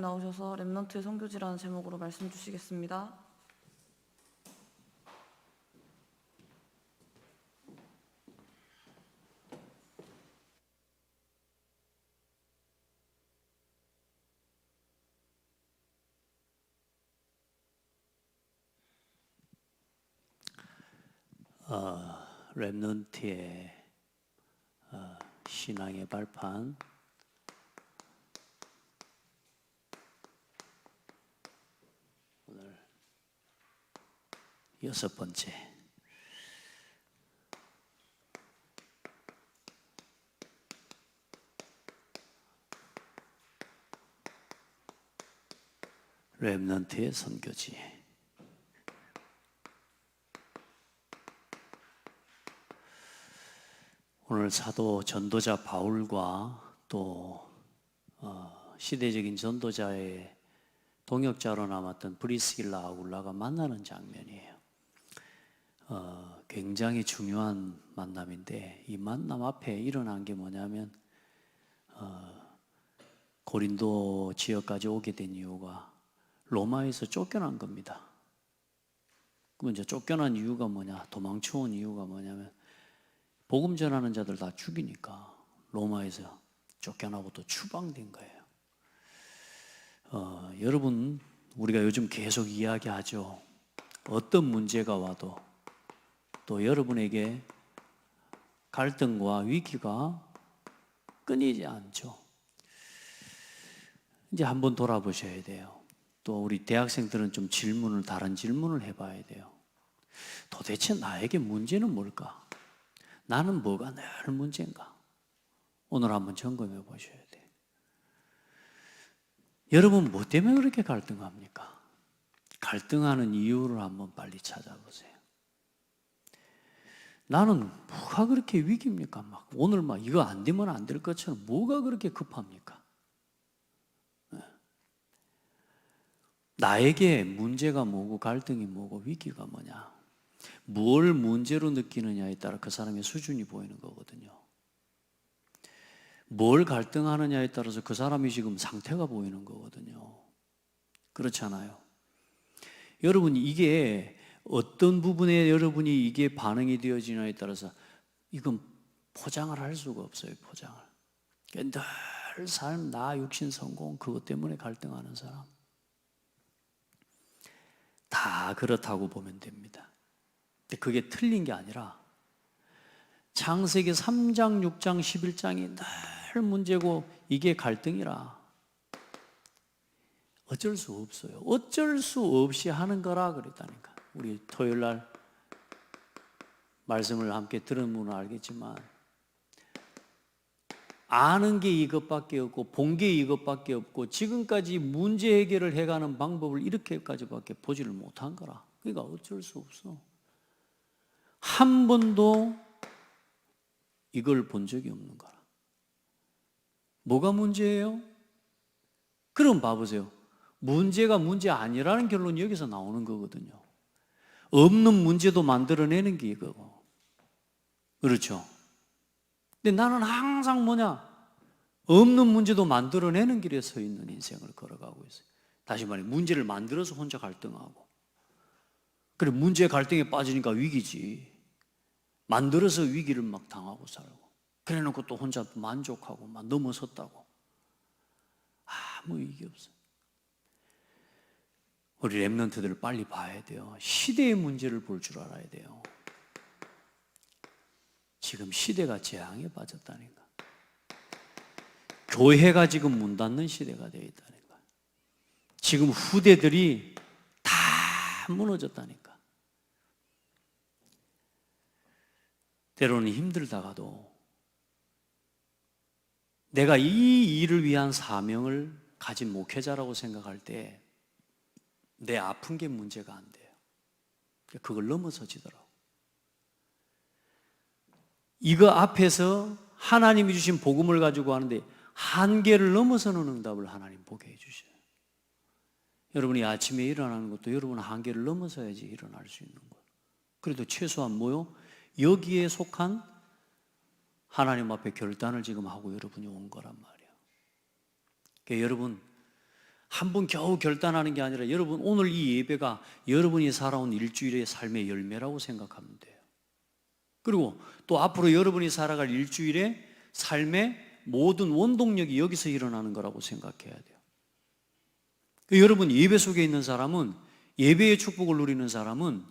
나오셔서 렘넌트의 선교지라는 제목으로 말씀 주시겠습니다. 렘넌트의 신앙의 발판, 오늘 6번째. 렘넌트의 선교지. 오늘 사도 전도자 바울과 또 시대적인 전도자의 동역자로 남았던 브리스길라 아굴라가 만나는 장면이에요. 굉장히 중요한 만남인데, 이 만남 앞에 일어난 게 뭐냐면 고린도 지역까지 오게 된 이유가 로마에서 쫓겨난 겁니다. 그럼 이제 쫓겨난 이유가 뭐냐, 도망쳐 온 이유가 뭐냐면 복음 전하는 자들 다 죽이니까 로마에서 쫓겨나고 또 추방된 거예요. 여러분, 우리가 요즘 계속 이야기하죠. 어떤 문제가 와도 또 여러분에게 갈등과 위기가 끊이지 않죠. 이제 한번 돌아보셔야 돼요. 또 우리 대학생들은 좀 다른 질문을 해봐야 돼요. 도대체 나에게 문제는 뭘까? 나는 뭐가 늘 문제인가? 오늘 한번 점검해 보셔야 돼요. 여러분, 뭐 때문에 그렇게 갈등합니까? 갈등하는 이유를 한번 빨리 찾아보세요. 나는 뭐가 그렇게 위기입니까? 오늘 이거 안 되면 안 될 것처럼 뭐가 그렇게 급합니까? 나에게 문제가 뭐고 갈등이 뭐고 위기가 뭐냐? 뭘 문제로 느끼느냐에 따라 그 사람의 수준이 보이는 거거든요. 뭘 갈등하느냐에 따라서 그 사람이 지금 상태가 보이는 거거든요. 그렇잖아요. 여러분, 이게 어떤 부분에 여러분이 이게 반응이 되어지냐에 따라서 이건 포장을 할 수가 없어요. 포장을. 늘 삶, 나, 육신, 성공, 그것 때문에 갈등하는 사람 다 그렇다고 보면 됩니다. 근데 그게 틀린 게 아니라 창세기 3장, 6장, 11장이 늘 문제고 이게 갈등이라 어쩔 수 없어요. 어쩔 수 없이 하는 거라 그랬다니까. 우리 토요일 날 말씀을 함께 들으면 알겠지만 아는 게 이것밖에 없고 본 게 이것밖에 없고 지금까지 문제 해결을 해가는 방법을 이렇게까지밖에 보지를 못한 거라. 그러니까 어쩔 수 없어. 한 번도 이걸 본 적이 없는 거라. 뭐가 문제예요? 그럼 봐보세요. 문제가 문제 아니라는 결론이 여기서 나오는 거거든요. 없는 문제도 만들어내는 게 이거고. 그렇죠? 근데 나는 항상 없는 문제도 만들어내는 길에 서 있는 인생을 걸어가고 있어요. 다시 말해, 문제를 만들어서 혼자 갈등하고. 그래, 문제 갈등에 빠지니까 위기지. 만들어서 위기를 당하고 살고. 그래 놓고 또 혼자 만족하고 넘어섰다고. 아무 의미 없어요. 우리 렘넌트들을 빨리 봐야 돼요. 시대의 문제를 볼 줄 알아야 돼요. 지금 시대가 재앙에 빠졌다니까. 교회가 지금 문 닫는 시대가 되어 있다니까. 지금 후대들이 다 무너졌다니까. 때로는 힘들다가도 내가 이 일을 위한 사명을 가진 목회자라고 생각할 때 내 아픈 게 문제가 안 돼요. 그걸 넘어서지더라고. 이거 앞에서 하나님이 주신 복음을 가지고 하는데 한계를 넘어서는 응답을 하나님 보게 해주셔요. 여러분이 아침에 일어나는 것도 여러분 한계를 넘어서야지 일어날 수 있는 거예요. 그래도 최소한 여기에 속한 하나님 앞에 결단을 지금 하고 여러분이 온 거란 말이에요. 그러니까 여러분, 한 번 겨우 결단하는 게 아니라 여러분 오늘 이 예배가 여러분이 살아온 일주일의 삶의 열매라고 생각하면 돼요. 그리고 또 앞으로 여러분이 살아갈 일주일의 삶의 모든 원동력이 여기서 일어나는 거라고 생각해야 돼요. 여러분 예배 속에 있는 사람은, 예배의 축복을 누리는 사람은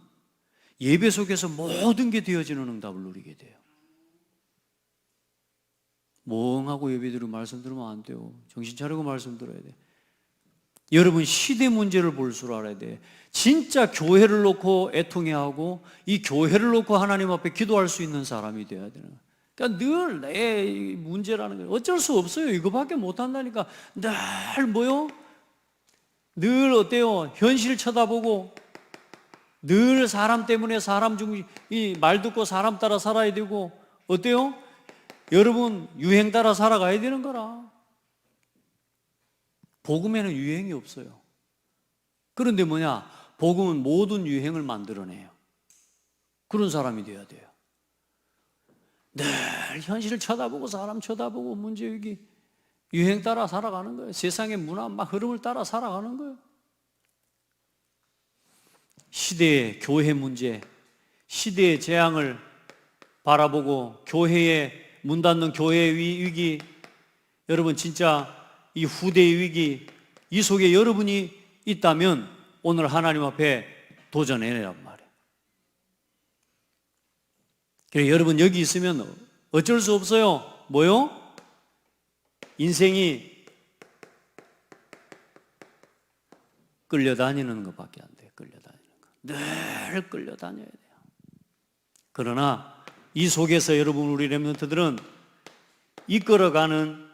예배 속에서 모든 게 되어지는 응답을 누리게 돼요. 멍하고 예배드리고 말씀 들으면 안 돼요. 정신 차리고 말씀 들어야 돼. 여러분 시대 문제를 볼 줄 알아야 돼. 진짜 교회를 놓고 애통해하고 이 교회를 놓고 하나님 앞에 기도할 수 있는 사람이 돼야 되는 거예요. 그러니까 늘 내 문제라는 거예요. 어쩔 수 없어요. 이거밖에 못한다니까. 늘 뭐요? 늘 어때요? 현실 쳐다보고 늘 사람 때문에 사람 중 이 말 듣고 사람 따라 살아야 되고 어때요? 여러분 유행 따라 살아가야 되는 거라. 복음에는 유행이 없어요. 그런데 뭐냐? 복음은 모든 유행을 만들어내요. 그런 사람이 돼야 돼요. 늘 현실을 쳐다보고 사람 쳐다보고 문제의기 유행 따라 살아가는 거예요. 세상의 문화 막 흐름을 따라 살아가는 거예요. 시대의 교회 문제, 시대의 재앙을 바라보고 교회에 문 닫는 교회의 위기, 여러분 진짜 이 후대의 위기, 이 속에 여러분이 있다면 오늘 하나님 앞에 도전해내란 말이에요. 그래서 여러분 여기 있으면 어쩔 수 없어요. 뭐요? 인생이 끌려다니는 것밖에 안 돼요. 끌려다니는 거. 늘 끌려다녀야 돼요. 그러나 이 속에서 여러분 우리 렘넌트들은 이끌어가는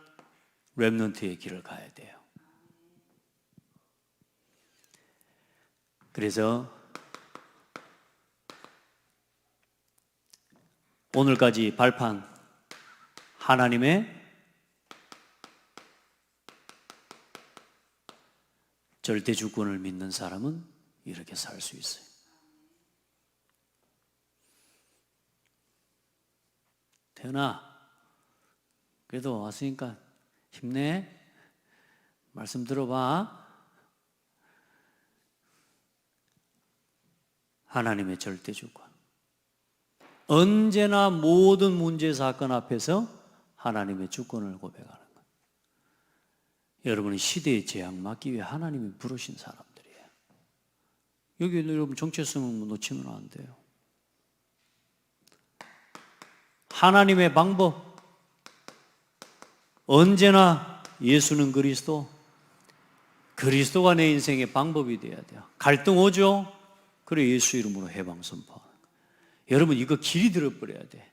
렘넌트의 길을 가야 돼요. 그래서 오늘까지 발판 하나님의 절대 주권을 믿는 사람은 이렇게 살 수 있어요. 태연아, 그래도 왔으니까 힘내. 말씀 들어봐. 하나님의 절대 주권. 언제나 모든 문제 사건 앞에서 하나님의 주권을 고백하는 것. 여러분이 시대의 재앙 막기 위해 하나님이 부르신 사람들이에요. 여기 여러분 정체성을 놓치면 안 돼요. 하나님의 방법. 언제나 예수는 그리스도, 그리스도가 내 인생의 방법이 돼야 돼요. 갈등 오죠? 그래 예수 이름으로 해방 선포하는 거예요. 여러분 이거 길이 들어버려야 돼.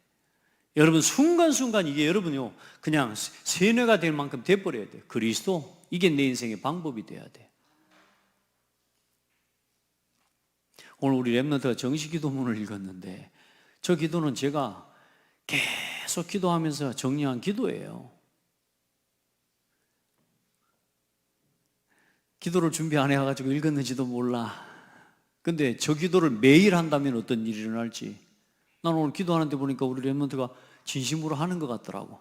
여러분 순간순간 이게 여러분요 그냥 세뇌가 될 만큼 돼버려야 돼요. 그리스도, 이게 내 인생의 방법이 돼야 돼. 오늘 우리 렘넌트가 정식 기도문을 읽었는데 저 기도는 제가 계속 기도하면서 정리한 기도예요. 기도를 준비 안 해가지고 읽었는지도 몰라. 근데 저 기도를 매일 한다면 어떤 일이 일어날지. 난 오늘 기도하는데 보니까 우리 렘넌트가 진심으로 하는 것 같더라고.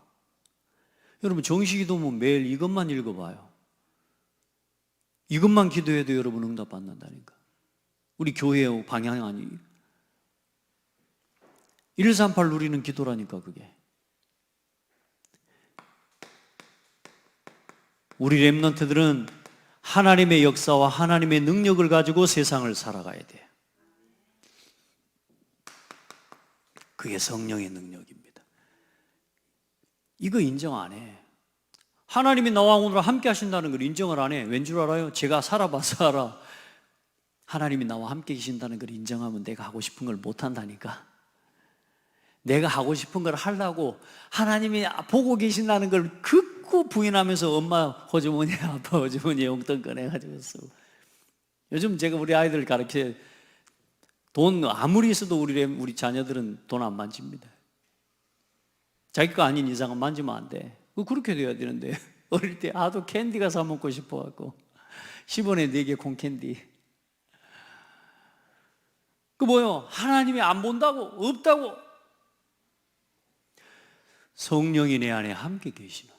여러분 정식 기도문 매일 이것만 읽어봐요. 이것만 기도해도 여러분 응답 받는다니까. 우리 교회의 방향이 아니 138 누리는 기도라니까 그게. 우리 렘넌트들은 하나님의 역사와 하나님의 능력을 가지고 세상을 살아가야 돼요. 그게 성령의 능력입니다. 이거 인정 안 해. 하나님이 나와 오늘 함께 하신다는 걸 인정을 안 해. 왠 줄 알아요? 제가 살아봐서 알아. 하나님이 나와 함께 계신다는 걸 인정하면 내가 하고 싶은 걸 못 한다니까. 내가 하고 싶은 걸 하려고 하나님이 보고 계신다는 걸 극구 부인하면서 엄마 호주머니, 아빠 호주머니에 용돈 꺼내가지고 쓰고. 요즘 제가 우리 아이들 가르쳐 돈 아무리 있어도 우리 자녀들은 돈 안 만집니다. 자기 거 아닌 이상은 만지면 안 돼. 그렇게 돼야 되는데 어릴 때 아도 캔디가 사 먹고 싶어갖고 10원에 4개 콩캔디. 그 뭐요? 하나님이 안 본다고? 없다고? 성령이 내 안에 함께 계시는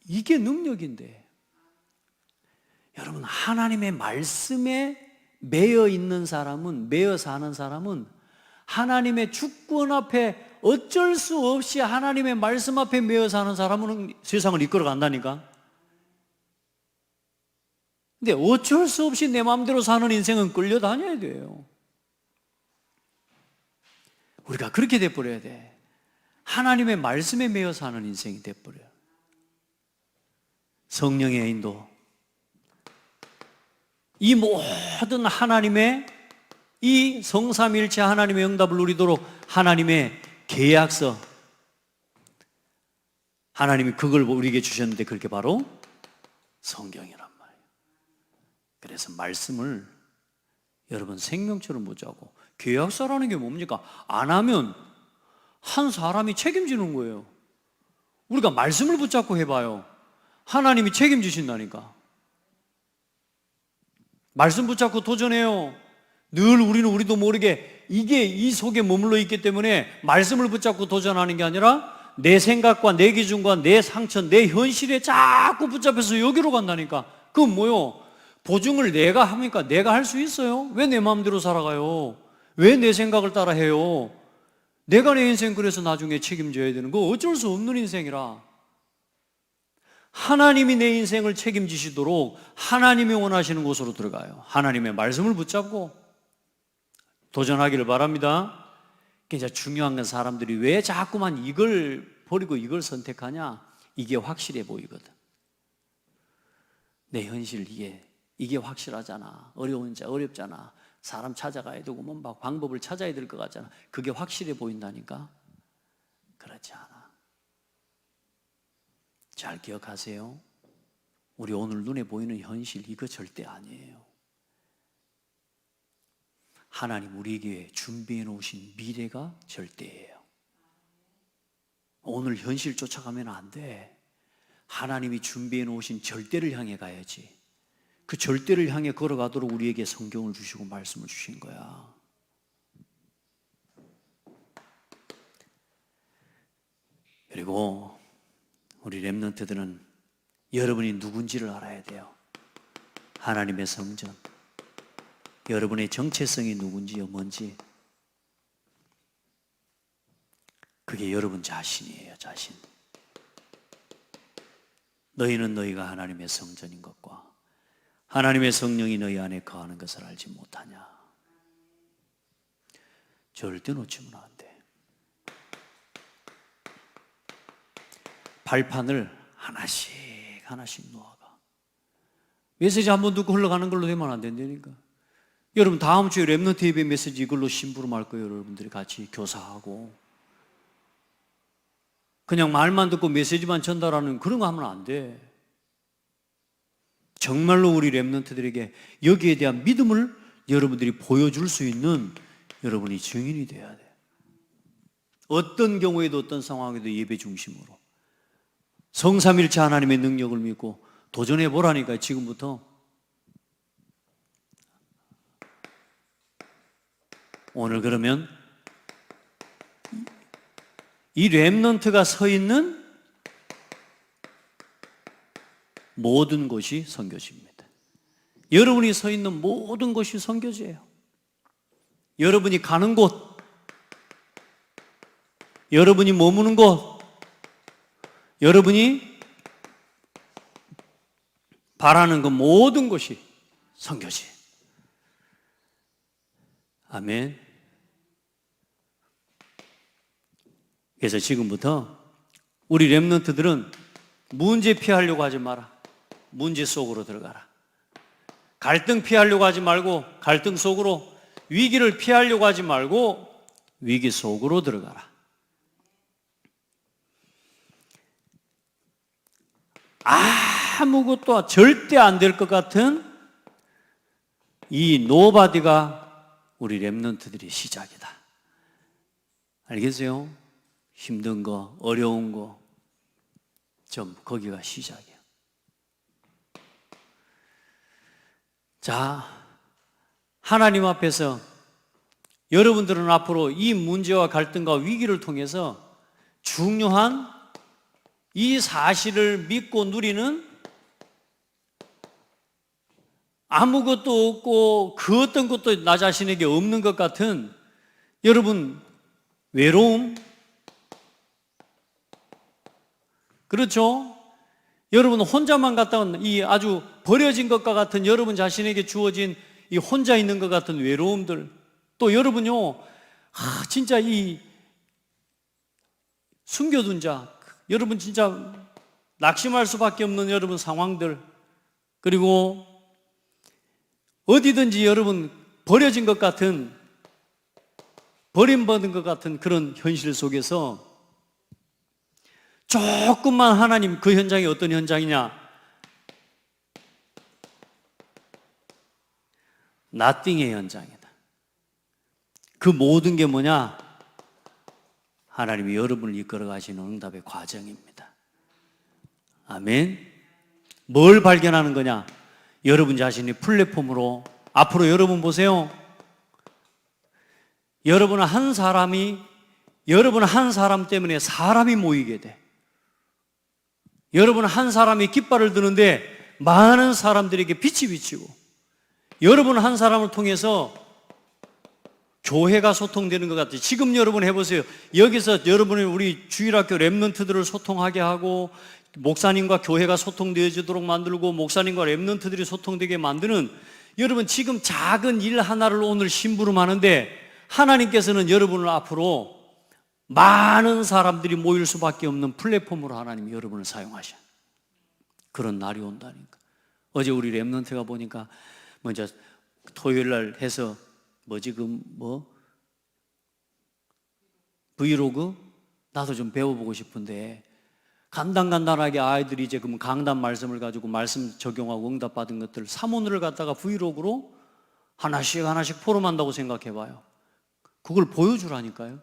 이게 능력인데 여러분, 하나님의 말씀에 매여 있는 사람은, 매여 사는 사람은 하나님의 주권 앞에 어쩔 수 없이 하나님의 말씀 앞에 매여 사는 사람은 세상을 이끌어 간다니까. 근데 어쩔 수 없이 내 마음대로 사는 인생은 끌려다녀야 돼요. 우리가 그렇게 돼버려야 돼. 하나님의 말씀에 매여 사는 인생이 돼버려요. 성령의 인도, 이 모든 하나님의 이 성삼일체 하나님의 응답을 누리도록 하나님의 계약서, 하나님이 그걸 우리에게 주셨는데 그렇게 바로 성경이란 말이에요. 그래서 말씀을 여러분 생명처럼 붙잡고, 계약서라는 게 뭡니까? 안 하면 한 사람이 책임지는 거예요. 우리가 말씀을 붙잡고 해봐요. 하나님이 책임지신다니까. 말씀 붙잡고 도전해요. 늘 우리도 모르게 이게 이 속에 머물러 있기 때문에 말씀을 붙잡고 도전하는 게 아니라 내 생각과 내 기준과 내 상처, 내 현실에 자꾸 붙잡혀서 여기로 간다니까. 그건 뭐요? 보증을 내가 합니까? 내가 할 수 있어요? 왜 내 마음대로 살아가요? 왜 내 생각을 따라 해요? 내가 내 인생 그래서 나중에 책임져야 되는 거 어쩔 수 없는 인생이라. 하나님이 내 인생을 책임지시도록 하나님이 원하시는 곳으로 들어가요. 하나님의 말씀을 붙잡고 도전하기를 바랍니다. 이제 중요한 건 사람들이 왜 자꾸만 이걸 버리고 이걸 선택하냐? 이게 확실해 보이거든. 내 현실 이게 확실하잖아. 어렵잖아. 사람 찾아가야 되고 뭔가 방법을 찾아야 될 것 같잖아. 그게 확실해 보인다니까? 그렇지 않아. 잘 기억하세요. 우리 오늘 눈에 보이는 현실 이거 절대 아니에요. 하나님 우리에게 준비해 놓으신 미래가 절대예요. 오늘 현실 쫓아가면 안 돼. 하나님이 준비해 놓으신 절대를 향해 가야지. 그 절대를 향해 걸어가도록 우리에게 성경을 주시고 말씀을 주신 거야. 그리고 우리 렘넌트들은 여러분이 누군지를 알아야 돼요. 하나님의 성전, 여러분의 정체성이 누군지요, 뭔지. 그게 여러분 자신이에요, 자신. 너희는 너희가 하나님의 성전인 것과 하나님의 성령이 너희 안에 거하는 것을 알지 못하냐. 절대 놓치면 안 돼. 발판을 하나씩 놓아가. 메시지 한번 듣고 흘러가는 걸로 되면 안 된다니까. 여러분 다음 주에 렘넌트 예배 메시지 이걸로 심부름할 거예요. 여러분들이 같이 교사하고. 그냥 말만 듣고 메시지만 전달하는 그런 거 하면 안 돼. 정말로 우리 렘넌트들에게 여기에 대한 믿음을 여러분들이 보여줄 수 있는 여러분이 증인이 돼야 돼. 어떤 경우에도 어떤 상황에도 예배 중심으로 성삼일체 하나님의 능력을 믿고 도전해 보라니까. 지금부터 오늘 그러면 이 렘넌트가 서 있는 모든 곳이 선교지입니다. 여러분이 서 있는 모든 곳이 선교지예요. 여러분이 가는 곳, 여러분이 머무는 곳, 여러분이 바라는 그 모든 것이 선교지. 아멘. 그래서 지금부터 우리 렘넌트들은 문제 피하려고 하지 마라. 문제 속으로 들어가라. 갈등 피하려고 하지 말고 갈등 속으로, 위기를 피하려고 하지 말고 위기 속으로 들어가라. 아무것도 절대 안 될 것 같은 이 노바디가 우리 렘넌트들의 시작이다. 알겠어요? 힘든 거, 어려운 거, 좀 거기가 시작이야. 자, 하나님 앞에서 여러분들은 앞으로 이 문제와 갈등과 위기를 통해서 중요한 이 사실을 믿고 누리는 아무것도 없고 그 어떤 것도 나 자신에게 없는 것 같은 여러분 외로움, 그렇죠? 여러분 혼자만 갔다온 이 아주 버려진 것과 같은 여러분 자신에게 주어진 이 혼자 있는 것 같은 외로움들, 또 여러분요, 진짜 이 숨겨둔 자, 여러분 진짜 낙심할 수밖에 없는 여러분 상황들, 그리고 어디든지 여러분 버려진 것 같은, 버림받은 것 같은 그런 현실 속에서 조금만 하나님, 그 현장이 어떤 현장이냐? nothing의 현장이다. 그 모든 게 뭐냐? 하나님이 여러분을 이끌어 가시는 응답의 과정입니다. 아멘. 뭘 발견하는 거냐? 여러분 자신이 플랫폼으로, 앞으로 여러분 보세요. 여러분 한 사람 때문에 사람이 모이게 돼. 여러분 한 사람이 깃발을 드는데 많은 사람들에게 빛이 비치고, 여러분 한 사람을 통해서 교회가 소통되는 것 같아요. 지금 여러분 해보세요. 여기서 여러분이 우리 주일학교 랩런트들을 소통하게 하고, 목사님과 교회가 소통되어지도록 만들고, 목사님과 랩런트들이 소통되게 만드는, 여러분 지금 작은 일 하나를 오늘 심부름하는데 하나님께서는 여러분을 앞으로 많은 사람들이 모일 수밖에 없는 플랫폼으로 하나님이 여러분을 사용하셔. 그런 날이 온다니까. 어제 우리 랩런트가 보니까 먼저 토요일 날 해서 브이로그? 나도 좀 배워보고 싶은데, 간단하게 아이들이 이제 그럼 강단 말씀을 가지고 말씀 적용하고 응답받은 것들 사문을 갖다가 브이로그로 하나씩 포럼한다고 생각해봐요. 그걸 보여주라니까요.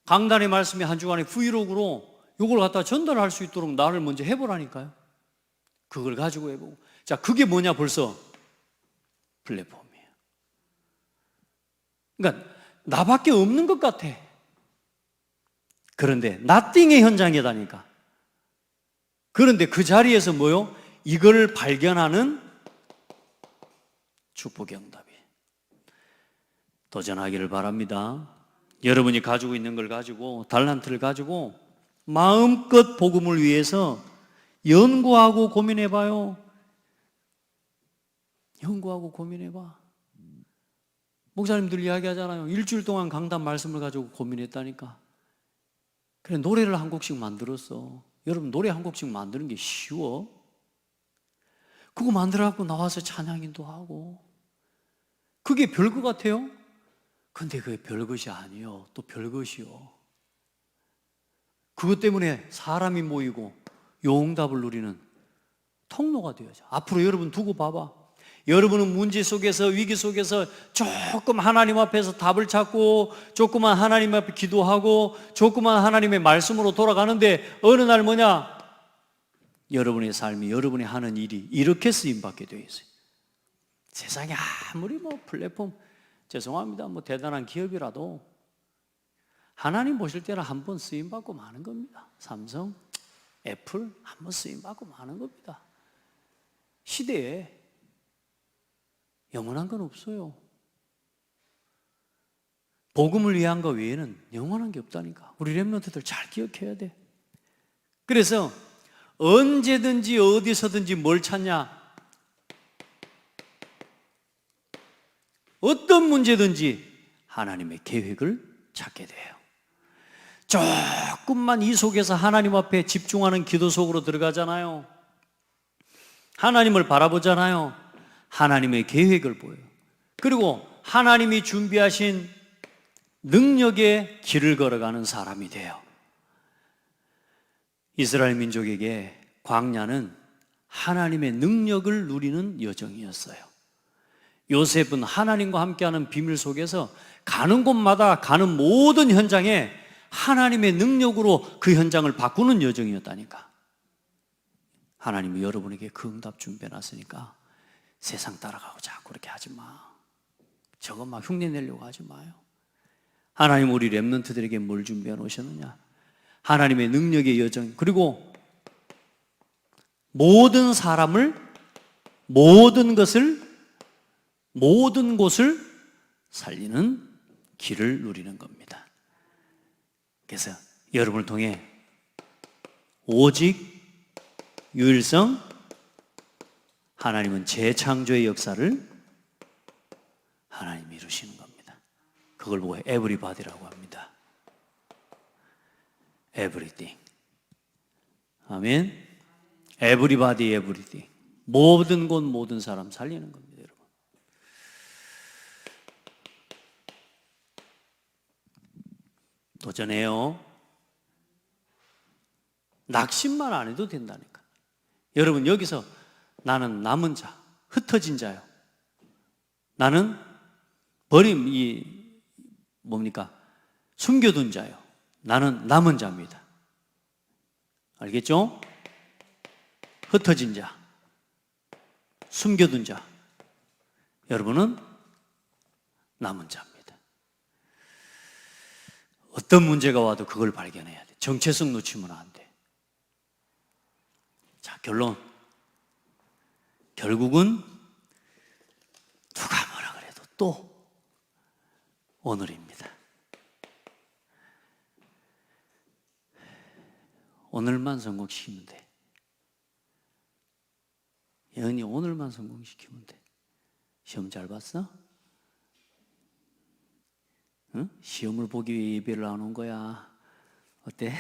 강단의 말씀이 한 주간에 브이로그로 이걸 갖다 전달할 수 있도록 나를 먼저 해보라니까요. 그걸 가지고 해보고. 자, 그게 뭐냐? 벌써 플랫폼이에요. 그러니까 나밖에 없는 것 같아. 그런데 nothing의 현장이다니까. 그런데 그 자리에서 뭐요? 이걸 발견하는 축복의 응답이. 도전하기를 바랍니다. 여러분이 가지고 있는 걸 가지고, 달란트를 가지고 마음껏 복음을 위해서 연구하고 고민해봐요. 연구하고 고민해봐. 목사님들 이야기하잖아요. 일주일 동안 강단 말씀을 가지고 고민했다니까. 그래, 노래를 한 곡씩 만들었어. 여러분, 노래 한 곡씩 만드는 게 쉬워? 그거 만들어갖고 나와서 찬양인도 하고. 그게 별거 같아요? 근데 그게 별것이 아니요. 또 별것이요. 그것 때문에 사람이 모이고 용답을 누리는 통로가 되어져. 앞으로 여러분 두고 봐봐. 여러분은 문제 속에서, 위기 속에서 조금 하나님 앞에서 답을 찾고, 조금만 하나님 앞에 기도하고, 조금만 하나님의 말씀으로 돌아가는데, 어느 날 뭐냐? 여러분의 삶이, 여러분이 하는 일이 이렇게 쓰임받게 되어 있어요. 세상에 아무리 플랫폼, 죄송합니다, 대단한 기업이라도 하나님 보실 때는 한 번 쓰임받고 마는 겁니다. 삼성, 애플 한 번 쓰임받고 마는 겁니다. 시대에 영원한 건 없어요. 복음을 위한 것 외에는 영원한 게 없다니까. 우리 렘넌트들 잘 기억해야 돼. 그래서 언제든지 어디서든지 뭘 찾냐? 어떤 문제든지 하나님의 계획을 찾게 돼요. 조금만 이 속에서 하나님 앞에 집중하는 기도 속으로 들어가잖아요. 하나님을 바라보잖아요. 하나님의 계획을 보여요. 그리고 하나님이 준비하신 능력의 길을 걸어가는 사람이 돼요. 이스라엘 민족에게 광야는 하나님의 능력을 누리는 여정이었어요. 요셉은 하나님과 함께하는 비밀 속에서 가는 곳마다, 가는 모든 현장에 하나님의 능력으로 그 현장을 바꾸는 여정이었다니까. 하나님이 여러분에게 그 응답 준비해놨으니까 세상 따라가고 자꾸 그렇게 하지 마. 저거 막 흉내 내려고 하지 마요. 하나님 우리 렘넌트들에게 뭘 준비해 놓으셨느냐? 하나님의 능력의 여정, 그리고 모든 사람을 모든 곳을 살리는 길을 누리는 겁니다. 그래서 여러분을 통해 오직 유일성 하나님은 재창조의 역사를 하나님이 이루시는 겁니다. 그걸 보고 에브리바디라고 합니다. Everything. 아멘. Everybody, everything. 모든 곳, 모든 사람 살리는 겁니다, 여러분. 도전해요. 낙심만 안 해도 된다니까. 여러분, 여기서 나는 남은 자, 흩어진 자요. 나는 숨겨둔 자요. 나는 남은 자입니다. 알겠죠? 흩어진 자, 숨겨둔 자. 여러분은 남은 자입니다. 어떤 문제가 와도 그걸 발견해야 돼. 정체성 놓치면 안 돼. 자, 결론. 결국은 누가 뭐라 그래도 또 오늘입니다. 오늘만 성공시키면 돼. 예언이 오늘만 성공시키면 돼. 시험 잘 봤어? 응? 시험을 보기 위해 예배를 안 온 거야. 어때?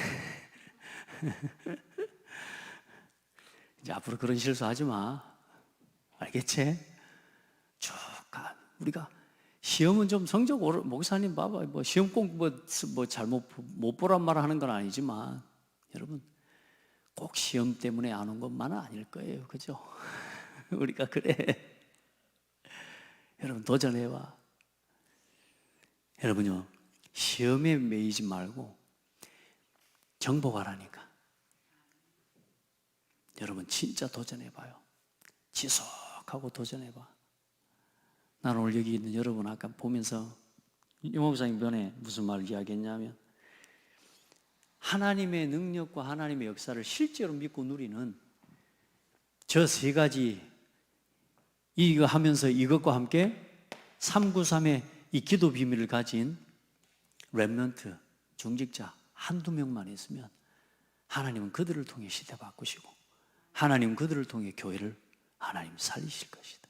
이제 앞으로 그런 실수하지 마. 알겠지? 쭉 가. 우리가 시험은 좀 성적 오르, 목사님 봐봐. 뭐 시험 꼭 뭐 잘못 못 보란 말 하는 건 아니지만 여러분 꼭 시험 때문에 안 온 것만은 아닐 거예요. 그죠? 우리가 그래. 여러분 도전해봐. 여러분요, 시험에 매이지 말고 정복하라니까. 여러분 진짜 도전해봐요. 지속하고 도전해봐. 나는 오늘 여기 있는 여러분 아까 보면서 영목사님 전에 무슨 말을 이야기했냐면 하나님의 능력과 하나님의 역사를 실제로 믿고 누리는 저 세 가지 이거 하면서 이것과 함께 393의 이 기도 비밀을 가진 렘넌트, 중직자 한두 명만 있으면 하나님은 그들을 통해 시대 바꾸시고 하나님은 그들을 통해 교회를 하나님 살리실 것이다.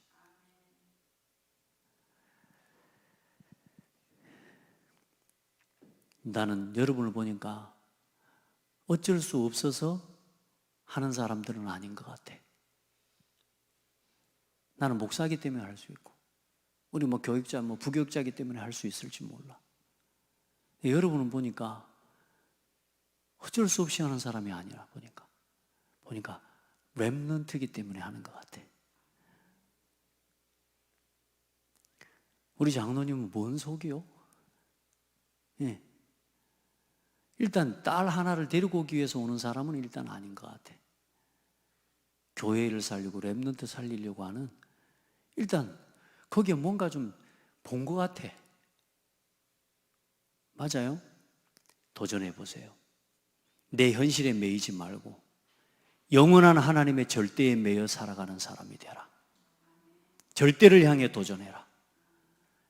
나는 여러분을 보니까 어쩔 수 없어서 하는 사람들은 아닌 것 같아. 나는 목사이기 때문에 할 수 있고 우리 교육자, 부교육자이기 때문에 할 수 있을지 몰라. 여러분은 보니까 어쩔 수 없이 하는 사람이 아니라 보니까 렘넌트이기 때문에 하는 것 같아. 우리 장로님은 뭔 속이요? 예. 일단 딸 하나를 데리고 오기 위해서 오는 사람은 일단 아닌 것 같아. 교회를 살리고 렘넌트 살리려고 하는 일단 거기에 뭔가 좀 본 것 같아. 맞아요? 도전해 보세요. 내 현실에 매이지 말고 영원한 하나님의 절대에 매여 살아가는 사람이 되라. 절대를 향해 도전해라.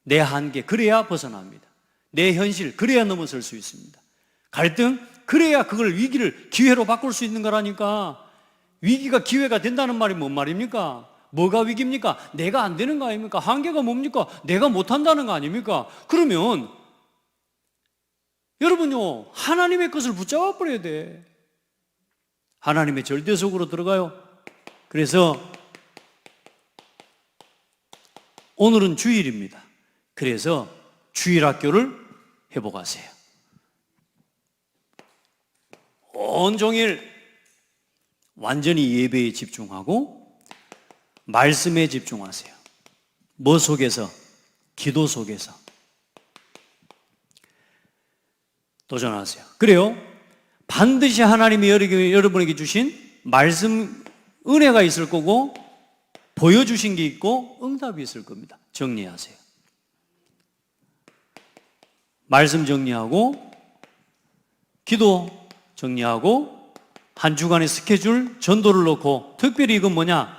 내 한계, 그래야 벗어납니다. 내 현실, 그래야 넘어설 수 있습니다. 갈등, 그래야 그걸 위기를 기회로 바꿀 수 있는 거라니까. 위기가 기회가 된다는 말이 뭔 말입니까? 뭐가 위기입니까? 내가 안 되는 거 아닙니까? 한계가 뭡니까? 내가 못한다는 거 아닙니까? 그러면 여러분요, 하나님의 것을 붙잡아 버려야 돼. 하나님의 절대 속으로 들어가요. 그래서 오늘은 주일입니다. 그래서 주일 학교를 회복하세요. 온종일 완전히 예배에 집중하고 말씀에 집중하세요. 뭐 속에서? 기도 속에서 도전하세요. 그래요. 반드시 하나님이 여러분에게 주신 말씀 은혜가 있을 거고 보여주신 게 있고 응답이 있을 겁니다. 정리하세요. 말씀 정리하고 기도 정리하고 한 주간의 스케줄 전도를 놓고 특별히 이건 뭐냐?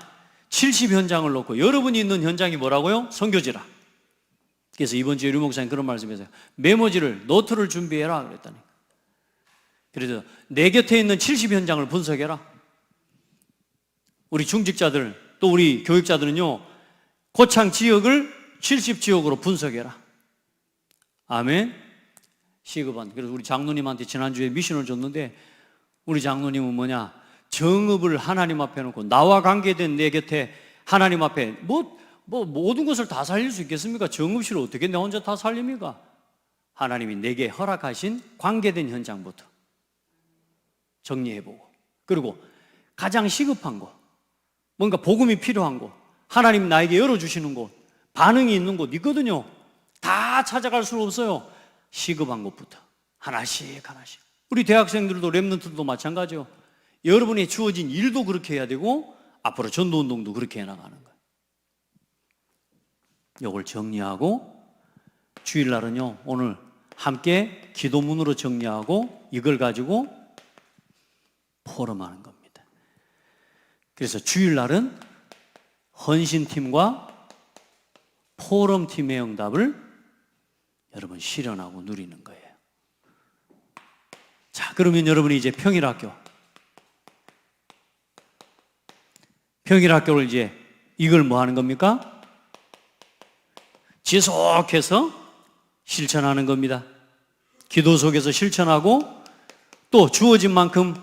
70 현장을 놓고 여러분이 있는 현장이 뭐라고요? 선교지라. 그래서 이번 주에 류 목사님 그런 말씀하세요. 메모지를, 노트를 준비해라 그랬다니. 그래서 내 곁에 있는 70 현장을 분석해라. 우리 중직자들 또 우리 교육자들은요, 고창 지역을 70 지역으로 분석해라. 아멘. 시급한. 그래서 우리 장로님한테 지난주에 미션을 줬는데, 우리 장로님은 뭐냐, 정읍을 하나님 앞에 놓고 나와 관계된 내 곁에 하나님 앞에 모든 것을 다 살릴 수 있겠습니까? 정읍시를 어떻게 내 혼자 다 살립니까? 하나님이 내게 허락하신 관계된 현장부터 정리해보고, 그리고 가장 시급한 곳, 뭔가 복음이 필요한 곳, 하나님 나에게 열어주시는 곳, 반응이 있는 곳 있거든요. 다 찾아갈 수 없어요. 시급한 곳부터 하나씩 하나씩. 우리 대학생들도 렘넌트도 마찬가지요. 여러분이 주어진 일도 그렇게 해야 되고 앞으로 전도운동도 그렇게 해나가는 거예요. 이걸 정리하고 주일날은요, 오늘 함께 기도문으로 정리하고 이걸 가지고 포럼하는 겁니다. 그래서 주일날은 헌신팀과 포럼팀의 응답을 여러분 실현하고 누리는 거예요. 자, 그러면 여러분이 이제 평일학교를 이제 이걸 뭐 하는 겁니까? 지속해서 실천하는 겁니다. 기도 속에서 실천하고 또 주어진 만큼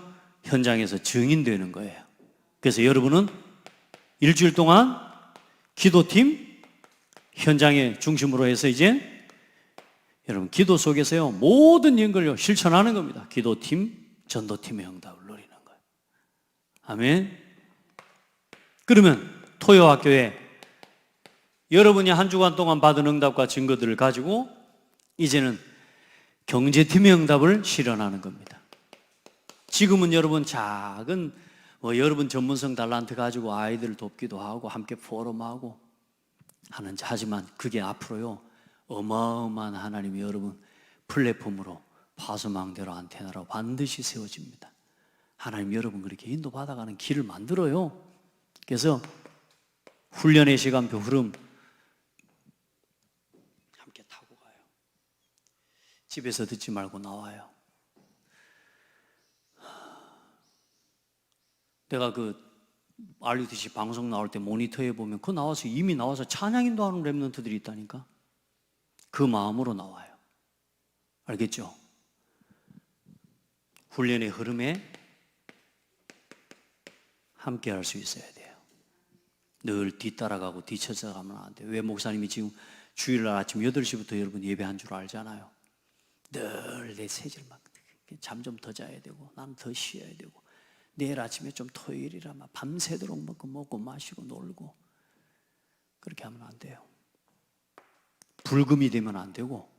현장에서 증인되는 거예요. 그래서 여러분은 일주일 동안 기도팀 현장의 중심으로 해서 이제 여러분 기도 속에서요 모든 일걸요 실천하는 겁니다. 기도팀, 전도팀의 응답을 누리는 거예요. 아멘. 그러면 토요학교에 여러분이 한 주간 동안 받은 응답과 증거들을 가지고 이제는 경제팀의 응답을 실현하는 겁니다. 지금은 여러분 작은 여러분 전문성 달란트 가지고 아이들을 돕기도 하고 함께 포럼하고 하는지, 하지만 그게 앞으로요 어마어마한 하나님이 여러분 플랫폼으로 파수망대로 안테나로 반드시 세워집니다. 하나님 여러분 그렇게 인도받아가는 길을 만들어요. 그래서 훈련의 시간표 흐름 함께 타고 가요. 집에서 듣지 말고 나와요. 내가 RUTC 방송 나올 때 모니터에 보면 이미 나와서 찬양 인도하는 렘넌트들이 있다니까. 그 마음으로 나와요. 알겠죠? 훈련의 흐름에 함께 할 수 있어야 돼요. 늘 뒤따라가고 뒤쳐져가면 안 돼요. 왜 목사님이 지금 주일날 아침 8시부터 여러분 예배한 줄 알잖아요. 늘 내 새질 막 잠 좀 더 자야 되고 나는 더 쉬어야 되고 내일 아침에 좀 토요일이라 막 밤새도록 먹고 마시고 놀고 그렇게 하면 안 돼요. 불금이 되면 안 되고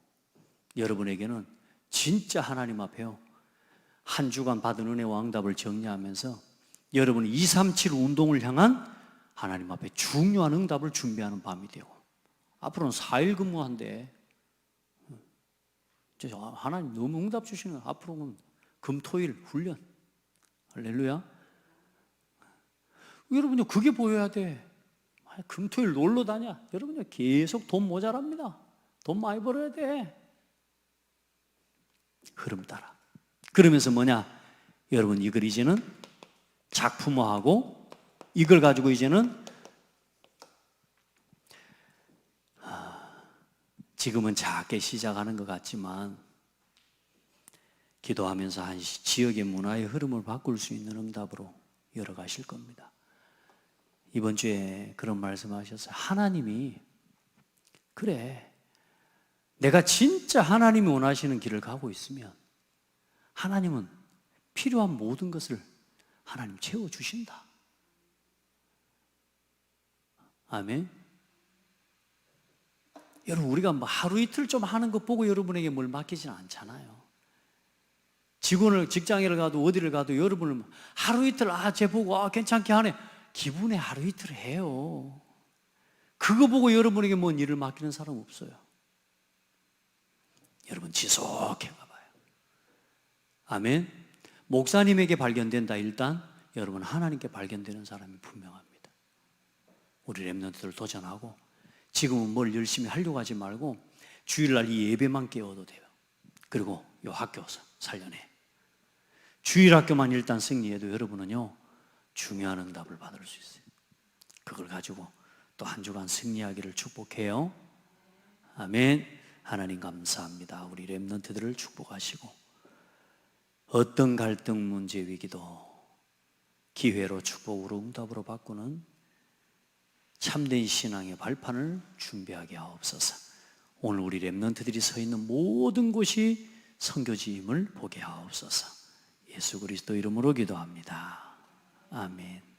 여러분에게는 진짜 하나님 앞에요 한 주간 받은 은혜와 응답을 정리하면서 여러분이 237 운동을 향한 하나님 앞에 중요한 응답을 준비하는 밤이 되고 앞으로는 4일 근무한대. 하나님 너무 응답 주시는 거예요. 앞으로는 금토일 훈련. 할렐루야. 여러분요 그게 보여야 돼. 금토일 놀러 다녀. 여러분요 계속 돈 모자랍니다. 돈 많이 벌어야 돼. 흐름 따라. 그러면서 뭐냐? 여러분 이걸 이제는 작품화하고 이걸 가지고 이제는 지금은 작게 시작하는 것 같지만 기도하면서 한 지역의 문화의 흐름을 바꿀 수 있는 응답으로 열어가실 겁니다. 이번 주에 그런 말씀하셨어요. 하나님이 그래 내가 진짜 하나님이 원하시는 길을 가고 있으면 하나님은 필요한 모든 것을 하나님 채워주신다. 아멘. 여러분 우리가 뭐 하루 이틀 좀 하는 것 보고 여러분에게 뭘 맡기지는 않잖아요. 직장을 가도 어디를 가도 여러분을 하루 이틀 쟤 보고 괜찮게 하네 기분에 하루 이틀 해요. 그거 보고 여러분에게 뭔 일을 맡기는 사람 없어요. 여러분 지속해 가봐요. 아멘. 목사님에게 발견된다 일단 여러분 하나님께 발견되는 사람이 분명합니다. 우리 렘넌트들 도전하고, 지금은 뭘 열심히 하려고 하지 말고 주일날 이 예배만 깨워도 돼요. 그리고 이 학교 살려내. 주일학교만 일단 승리해도 여러분은요 중요한 응답을 받을 수 있어요. 그걸 가지고 또 한 주간 승리하기를 축복해요. 아멘. 하나님 감사합니다. 우리 렘넌트들을 축복하시고, 어떤 갈등, 문제, 위기도 기회로, 축복으로, 응답으로 바꾸는 참된 신앙의 발판을 준비하게 하옵소서. 오늘 우리 렘넌트들이 서 있는 모든 곳이 선교지임을 보게 하옵소서. 예수 그리스도 이름으로 기도합니다. 아멘.